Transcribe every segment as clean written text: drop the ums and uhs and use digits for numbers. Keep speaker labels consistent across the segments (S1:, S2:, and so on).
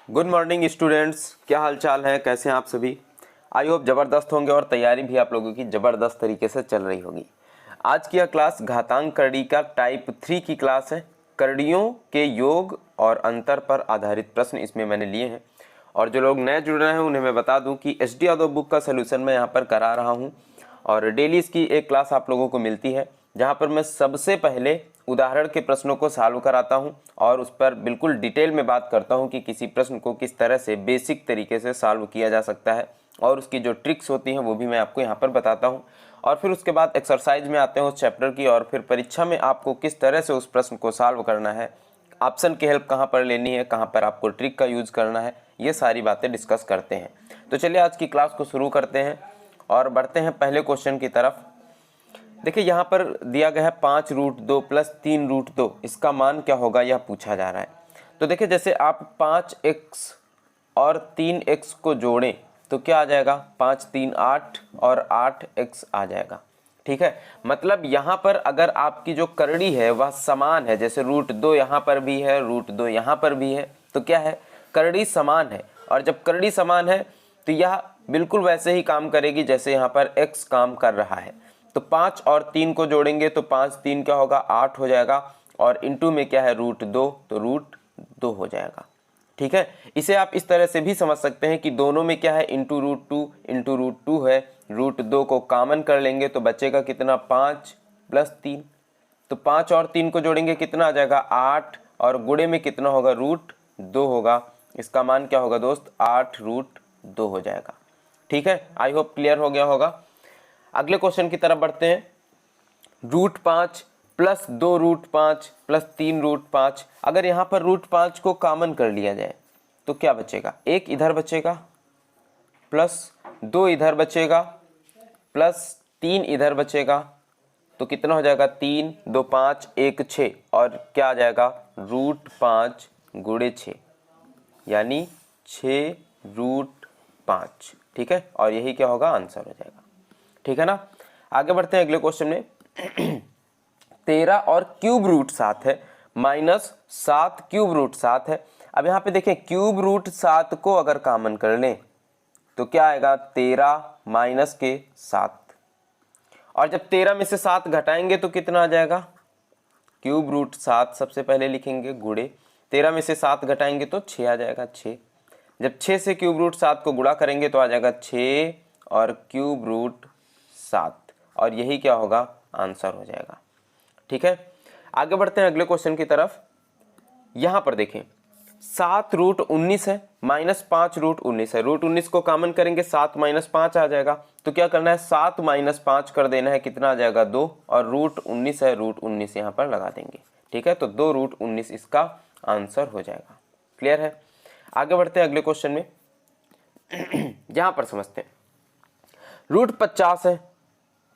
S1: Good morning students, क्या हाल चाल है, कैसे हैं आप सभी। आई होप ज़बरदस्त होंगे और तैयारी भी आप लोगों की ज़बरदस्त तरीके से चल रही होगी। आज की यह क्लास घातांक करड़ी का टाइप 3 की क्लास है। करड़ियों के योग और अंतर पर आधारित प्रश्न इसमें मैंने लिए हैं। और जो लोग नए जुड़ रहे हैं उन्हें मैं बता दूं कि एस डी यादव बुक का सलूशन मैं यहाँ पर करा रहा हूँ और डेली इसकी एक क्लास आप लोगों को मिलती है, जहाँ पर मैं सबसे पहले उदाहरण के प्रश्नों को सॉल्व कराता हूं और उस पर बिल्कुल डिटेल में बात करता हूं कि किसी प्रश्न को किस तरह से बेसिक तरीके से सॉल्व किया जा सकता है और उसकी जो ट्रिक्स होती हैं वो भी मैं आपको यहां पर बताता हूं। और फिर उसके बाद एक्सरसाइज में आते हैं उस चैप्टर की, और फिर परीक्षा में आपको किस तरह से उस प्रश्न को सॉल्व करना है, ऑप्शन की हेल्प कहाँ पर लेनी है, कहाँ पर आपको ट्रिक का यूज़ करना है, ये सारी बातें डिस्कस करते हैं। तो चलिए आज की क्लास को शुरू करते हैं और बढ़ते हैं पहले क्वेश्चन की तरफ। देखिए यहाँ पर दिया गया है 5√2 प्लस 3√2, इसका मान क्या होगा यह पूछा जा रहा है। तो देखिए जैसे आप 5x और 3x को जोड़ें तो क्या आ जाएगा, 5 3 8 और 8x आ जाएगा। ठीक है, मतलब यहाँ पर अगर आपकी जो करड़ी है वह समान है, जैसे √2 यहाँ पर भी है, √2 यहाँ पर भी है, तो क्या है, करड़ी समान है। और जब करड़ी समान है तो यह बिल्कुल वैसे ही काम करेगी जैसे यहाँ पर x काम कर रहा है। तो 5 और 3 को जोड़ेंगे तो 5 3 क्या होगा, 8 हो जाएगा, और इंटू में क्या है √2, तो √2 हो जाएगा। ठीक है, इसे आप इस तरह से भी समझ सकते हैं कि दोनों में क्या है, इंटू √2 है, √2 को कॉमन कर लेंगे तो बचेगा कितना, 5 प्लस 3। तो 5 और 3 को जोड़ेंगे कितना आ जाएगा, 8, और गुणे में कितना होगा, √2 होगा। इसका मान क्या होगा दोस्त, 8√2 हो जाएगा। ठीक है, आई होप क्लियर हो गया होगा। अगले क्वेश्चन की तरफ बढ़ते हैं। √5 प्लस 2√5 प्लस 3√5, अगर यहाँ पर √5 को कॉमन कर लिया जाए तो क्या बचेगा, 1 इधर बचेगा, प्लस 2 इधर बचेगा, प्लस 3 इधर बचेगा, तो कितना हो जाएगा, 3 2 5 1 6, और क्या आ जाएगा, √5 गुणे 6, यानी 6√5। ठीक है, और यही क्या होगा, आंसर हो जाएगा। ठीक है ना, आगे बढ़ते हैं अगले क्वेश्चन में। 13 और ³ √7 है माइनस 7 ³ √7 है। अब यहाँ पे देखें ³ √7 को अगर कॉमन कर लें तो क्या आएगा, 13 माइनस के 7, और जब 13 में से 7 घटाएंगे तो कितना आ जाएगा, ³ √7 सबसे पहले लिखेंगे गुणे 13 में से 7 घटाएंगे तो 6 आ जाएगा, 6। जब 6 से ³ √7 को गुणा करेंगे तो आ जाएगा 6 और ³ √7, और यही क्या होगा, आंसर हो जाएगा। ठीक है, आगे बढ़ते हैं अगले क्वेश्चन की तरफ। यहां पर देखें 7√19 है माइनस 5√19 है, √19 को कॉमन करेंगे 7 माइनस 5 आ जाएगा, तो क्या करना है, 7 माइनस 5 कर देना है, कितना आ जाएगा, 2, और √19 है, √19 यहाँ पर लगा देंगे। ठीक है, तो 2√19 इसका आंसर हो जाएगा। क्लियर है, आगे बढ़ते हैं अगले क्वेश्चन में। यहां पर समझते हैं, √50 है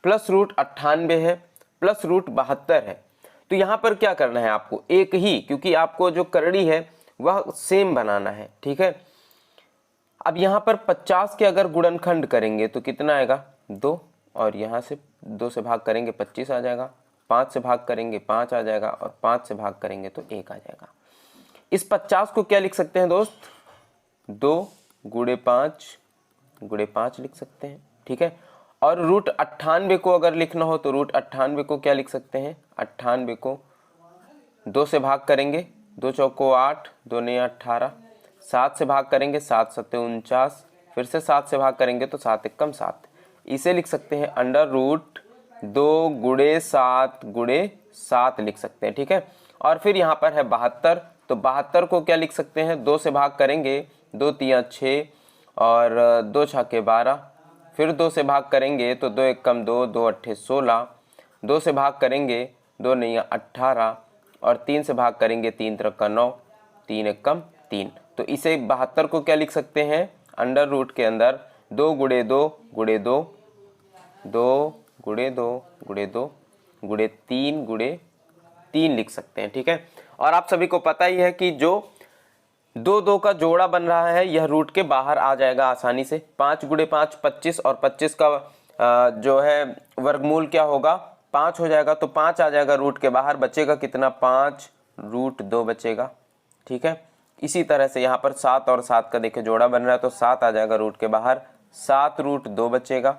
S1: प्लस √98 है प्लस √72 है। तो यहां पर क्या करना है आपको, एक ही, क्योंकि आपको जो करड़ी है वह सेम बनाना है। ठीक है, अब यहां पर 50 के अगर गुणनखंड करेंगे तो कितना आएगा, 2, और यहां से 2 से भाग करेंगे 25 आ जाएगा, 5 से भाग करेंगे 5 आ जाएगा, और 5 से भाग करेंगे तो 1 आ जाएगा। इस 50 को क्या लिख सकते हैं दोस्त, 2 गुणे 5 लिख सकते हैं। ठीक है, और √98 को अगर लिखना हो तो √98 को क्या लिख सकते हैं, 98 को 2 से भाग करेंगे, 2 चौको 8, 2 ने 18, 7 से भाग करेंगे 7 सत्ते 49, फिर से 7 से भाग करेंगे तो 7 एकम 7। इसे लिख सकते हैं √2 गुणे 7 गुणे 7 लिख सकते हैं। ठीक है, और फिर यहाँ पर है 72, तो 72 को क्या लिख सकते हैं, 2 से भाग करेंगे, 2 तिया 6 और 2 छक्के 12, फिर 2 से भाग करेंगे तो 2 एकम 2, 2 अट्ठे 16, 2 से भाग करेंगे 2 नैया 18, और 3 से भाग करेंगे 3 त्रिका 9, 3 एकम 3। तो इसे 72 को क्या लिख सकते हैं, अंडर रूट के अंदर 2 गुणे 2 गुणे 2, 2 गुणे 2 गुणे 2 गुणे 3 गुणे 3 लिख सकते हैं। ठीक है, और आप सभी को पता ही है कि जो 2 का जोड़ा बन रहा है यह रूट के बाहर आ जाएगा आसानी से। 5 गुणे 5 25, और 25 का जो है वर्गमूल क्या होगा, 5 हो जाएगा, तो 5 आ जाएगा रूट के बाहर, बचेगा कितना, 5√2 बचेगा। ठीक है, इसी तरह से यहाँ पर 7 और 7 का देखिए जोड़ा बन रहा है, तो 7 आ जाएगा रूट के बाहर, 7 रूट 2 बचेगा,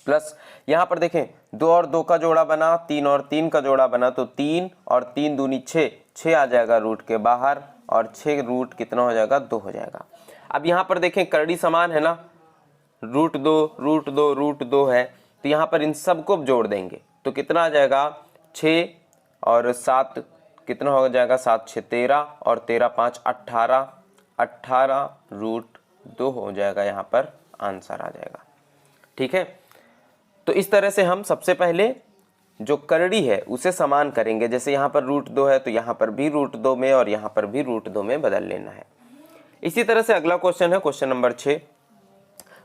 S1: प्लस यहाँ पर देखें 2 और 2 का जोड़ा बना, 3 और 3 का जोड़ा बना, तो 3 और 3 दूनी 6, 6 आ जाएगा रूट के बाहर, और 6 रूट कितना हो जाएगा, 2 हो जाएगा। अब यहाँ पर देखें करड़ी समान है ना, रूट 2 रूट 2 रूट 2 है, तो यहाँ पर इन सबको जोड़ देंगे तो कितना आ जाएगा, 6 और 7 कितना हो जाएगा, 7 6 13 और 13 5 18, 18 रूट 2 हो जाएगा, यहाँ पर आंसर आ जाएगा। ठीक है, तो इस तरह से हम सबसे पहले जो करड़ी है उसे समान करेंगे, जैसे यहाँ पर रूट 2 है तो यहाँ पर भी रूट 2 में और यहाँ पर भी रूट 2 में बदल लेना है। इसी तरह से अगला क्वेश्चन है क्वेश्चन नंबर 6,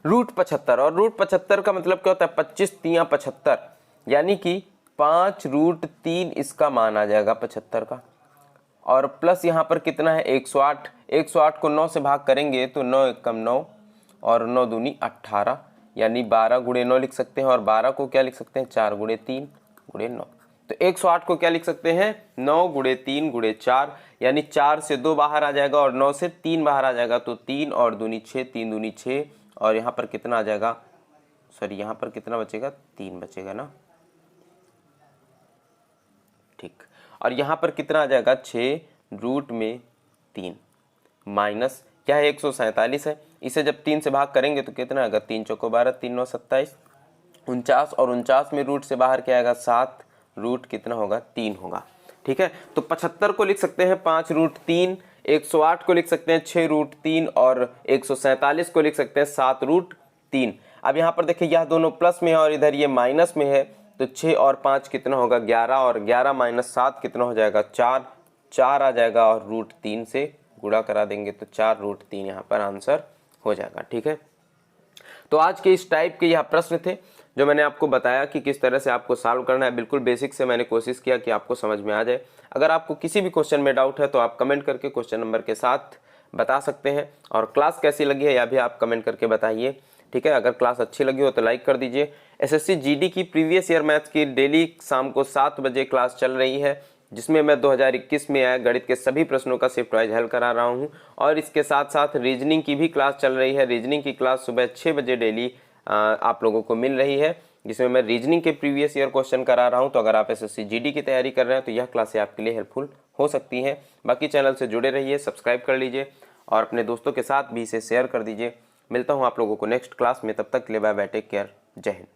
S1: रूट 75, और रूट 75 का मतलब क्या होता है, 25 3 75, यानी कि 5 रूट 3 इसका मान आ जाएगा 75 का, और प्लस यहाँ पर कितना है 108, 108 को 9 से भाग करेंगे तो 9 एकम 9 और 9 दूनी 18, यानी 12 गुणे 9 लिख सकते हैं, और 12 को क्या लिख सकते हैं, 4 गुणे 3 गुणे 9, तो 108 को क्या लिख सकते हैं, 9 गुणे 3 गुणे 4, यानी 4 से 2 बाहर आ जाएगा और 9 से 3 बाहर आ जाएगा, तो 3 और दूनी 6, 3 दूनी 6, और यहाँ पर कितना आ जाएगा, सॉरी यहाँ पर कितना बचेगा, 3 बचेगा ना, ठीक, और यहाँ पर कितना आ जाएगा, 6 रूट में 3 माइनस क्या है 147 है, इसे जब 3 से भाग करेंगे तो कितना आएगा, 3 चौको 12, 3 9 27, 49, और 49 में रूट से बाहर क्या आएगा, 7, रूट कितना होगा, 3 होगा। ठीक है, तो 75 को लिख सकते हैं 5 रूट 3, 108 को लिख सकते हैं 6 रूट 3, और 147 को लिख सकते हैं 7 रूट 3। अब यहाँ पर देखिए यह दोनों प्लस में है और इधर ये माइनस में है, तो 6 और 5 कितना होगा, 11, और 11 माइनस 7 कितना हो जाएगा, 4, 4 आ जाएगा, और रूट 3 से गुणा करा देंगे तो 4 रूट 3 यहाँ पर आंसर हो जाएगा। ठीक है, तो आज के इस टाइप के यह प्रश्न थे जो मैंने आपको बताया कि किस तरह से आपको सॉल्व करना है। बिल्कुल बेसिक से मैंने कोशिश किया कि आपको समझ में आ जाए। अगर आपको किसी भी क्वेश्चन में डाउट है तो आप कमेंट करके क्वेश्चन नंबर के साथ बता सकते हैं, और क्लास कैसी लगी है यह भी आप कमेंट करके बताइए। ठीक है, अगर क्लास अच्छी लगी हो तो लाइक कर दीजिए। एसएससी जीडी की प्रीवियस ईयर मैथ्स की डेली शाम को 7 बजे क्लास चल रही है, जिसमें मैं 2021 में आए गणित के सभी प्रश्नों का शिफ्ट वाइज हल करा रहा हूं, और इसके साथ साथ रीजनिंग की भी क्लास चल रही है। रीजनिंग की क्लास सुबह 6 बजे डेली आप लोगों को मिल रही है, जिसमें मैं रीजनिंग के प्रीवियस ईयर क्वेश्चन करा रहा हूं। तो अगर आप एसएससी जीडी की तैयारी कर रहे हैं तो यह क्लासें आपके लिए हेल्पफुल हो सकती हैं। बाकी चैनल से जुड़े रहिए, सब्सक्राइब कर लीजिए और अपने दोस्तों के साथ भी इसे शेयर कर दीजिए। मिलता हूँ आप लोगों को नेक्स्ट क्लास में, तब तक के लिए बाय बाय, टेक केयर, जय हिंद।